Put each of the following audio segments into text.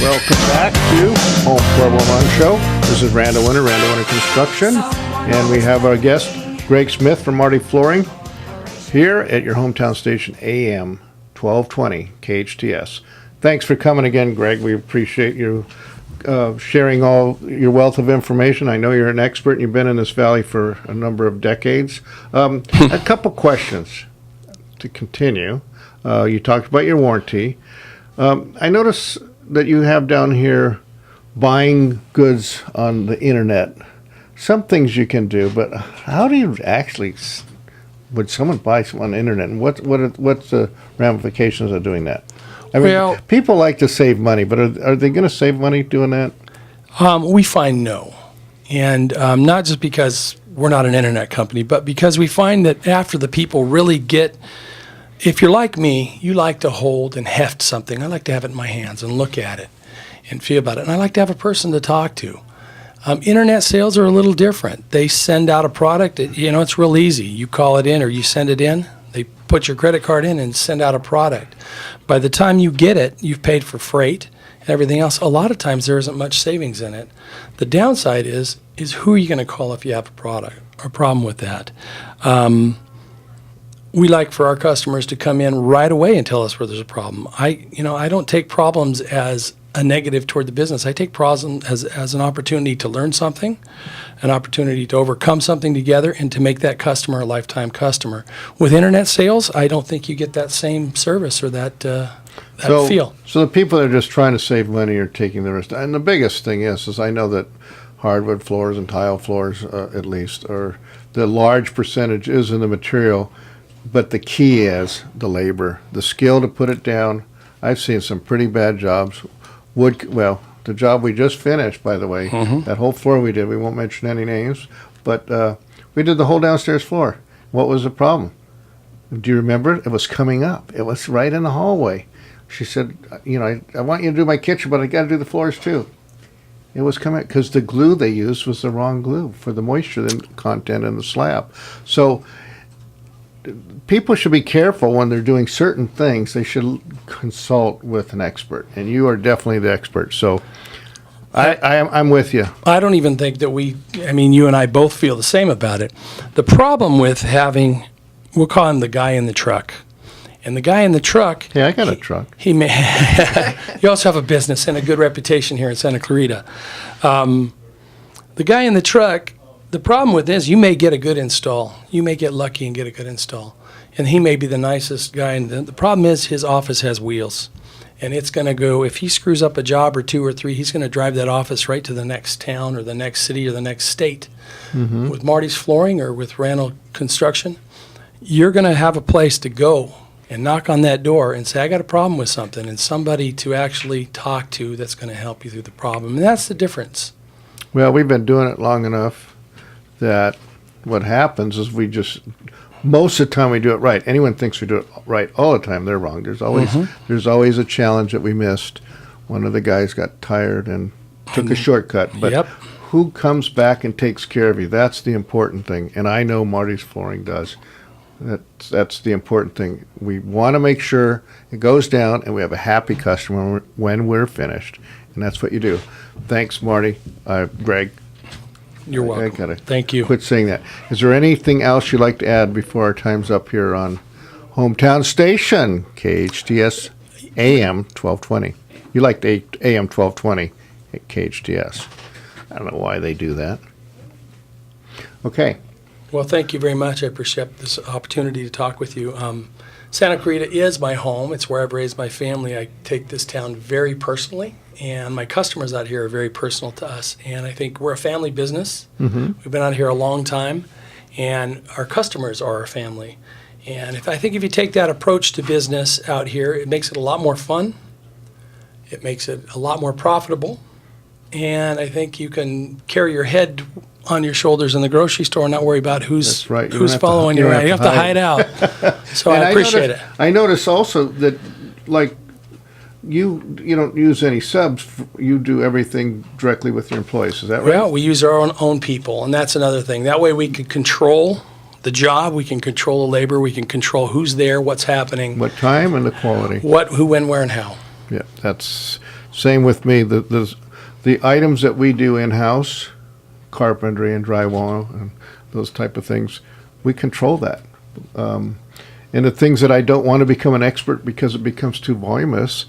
Welcome back to Home 1211 Show. This is Randall Winter Construction, and we have our guest, Greg Smith from Marty Flooring, here at your hometown station, AM 1220 KHTS. Thanks for coming again, Greg. We appreciate you sharing all your wealth of information. I know you're an expert, and you've been in this valley for a number of decades. A couple questions to continue. You talked about your warranty. I notice that you have down here buying goods on the internet. Some things you can do, but how do you actually, would someone buy some on the internet, and what's the ramifications of doing that? I mean, well, people like to save money, but are they going to save money doing that? We find no. And not just because we're not an internet company, but because we find that after the people really get, if you're like me, you like to hold and heft something. I like to have it in my hands and look at it and feel about it. And I like to have a person to talk to. Internet sales are a little different. They send out a product. It's real easy. You call it in or you send it in. They put your credit card in and send out a product. By the time you get it, you've paid for freight and everything else. A lot of times there isn't much savings in it. The downside is who are you going to call if you have a problem with that? We like for our customers to come in right away and tell us where there's a problem. I don't take problems as a negative toward the business. I take problems as an opportunity to learn something, an opportunity to overcome something together, and to make that customer a lifetime customer. With internet sales, I don't think you get that same service or that feel. So the people that are just trying to save money are taking the risk. And the biggest thing is I know that hardwood floors and tile floors, at least, or the large percentage is in the material. But the key is the labor, the skill to put it down. I've seen some pretty bad jobs. The job we just finished, by the way, that whole floor we did, we won't mention any names, but we did the whole downstairs floor. What was the problem? Do you remember? It was coming up. It was right in the hallway. She said, I want you to do my kitchen, but I got to do the floors too. It was coming because the glue they used was the wrong glue for the moisture content in the slab. So people should be careful when they're doing certain things. They should consult with an expert, and you are definitely the expert. So I'm with you. I don't even think that you and I both feel the same about it. The problem with we'll call him the guy in the truck. And the guy in the truck. Yeah, I got a truck. You also have a business and a good reputation here in Santa Clarita. The guy in the truck, the problem with this, you may get a good install. You may get lucky and get a good install. And he may be the nicest guy. And the problem is his office has wheels. And it's going to go, if he screws up a job or two or three, he's going to drive that office right to the next town or the next city or the next state. Mm-hmm. With Marty's Flooring or with Randall Construction, you're going to have a place to go and knock on that door and say, I got a problem with something, and somebody to actually talk to that's going to help you through the problem. And that's the difference. Well, we've been doing it long enough that what happens is most of the time we do it right. Anyone thinks we do it right all the time, they're wrong. There's always a challenge that we missed. One of the guys got tired and took a shortcut. But who comes back and takes care of you? That's the important thing. And I know Marty's Flooring does. That's the important thing. We want to make sure it goes down and we have a happy customer when we're finished. And that's what you do. Thanks, Marty. Greg. You're welcome. Thank you. Quit saying that. Is there anything else you'd like to add before our time's up here on Hometown Station, KHTS AM 1220? You like the AM 1220 at KHTS. I don't know why they do that. Okay. Well, thank you very much. I appreciate this opportunity to talk with you. Santa Clarita is my home. It's where I've raised my family. I take this town very personally. And my customers out here are very personal to us. And I think we're a family business. Mm-hmm. We've been out here a long time. And our customers are our family. And I think if you take that approach to business out here, it makes it a lot more fun. It makes it a lot more profitable. And I think you can carry your head on your shoulders in the grocery store and not worry about who's following you around. You don't have to hide out. So I appreciate it. I notice also that, like, you don't use any subs. You do everything directly with your employees. Is that right? Well, we use our own people, and that's another thing. That way we can control the job, we can control the labor, we can control who's there, what's happening. What time and the quality. What, who, when, where, and how. Yeah, that's Same with me. The items that we do in-house, carpentry and drywall and those type of things, we control that. And the things that I don't want to become an expert because it becomes too voluminous,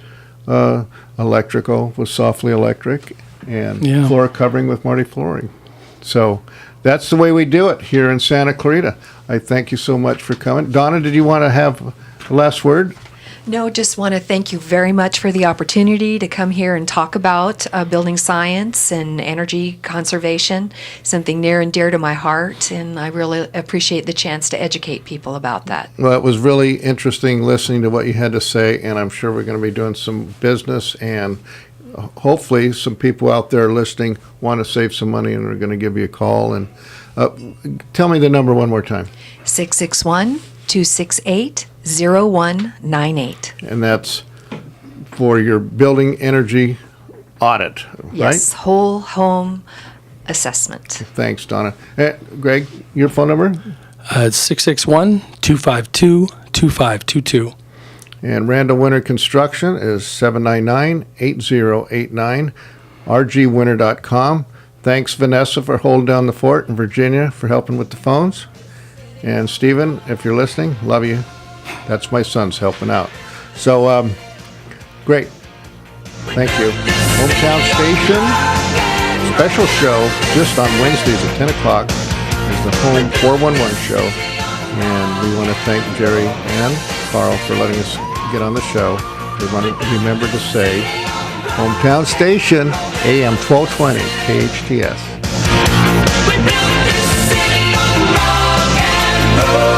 electrical with Softly Electric and Yeah. floor covering with Marty Flooring. So that's the way we do it here in Santa Clarita. I thank you so much for coming. Donna, did you want to have a last word? No, just want to thank you very much for the opportunity to come here and talk about building science and energy conservation, something near and dear to my heart, and I really appreciate the chance to educate people about that. Well, it was really interesting listening to what you had to say, and I'm sure we're going to be doing some business, and hopefully some people out there listening want to save some money and are going to give you a call. And tell me the number one more time. 661-268-0198. And that's for your building energy audit, right? Yes, whole home assessment. Thanks, Donna. Greg, your phone number? It's 661-252-2522. And Randall Winter Construction is 799-8089, rgwinter.com. Thanks, Vanessa, for holding down the fort, and Virginia for helping with the phones. And Stephen, if you're listening, love you. That's my son's helping out. So, great. Thank you. Hometown Station, special show just on Wednesdays at 10 o'clock is the Home 411 show. And we want to thank Jerry and Carl for letting us get on the show. We want to remember to say, Hometown Station, AM 1220, KHTS. We built this city on rock and roll.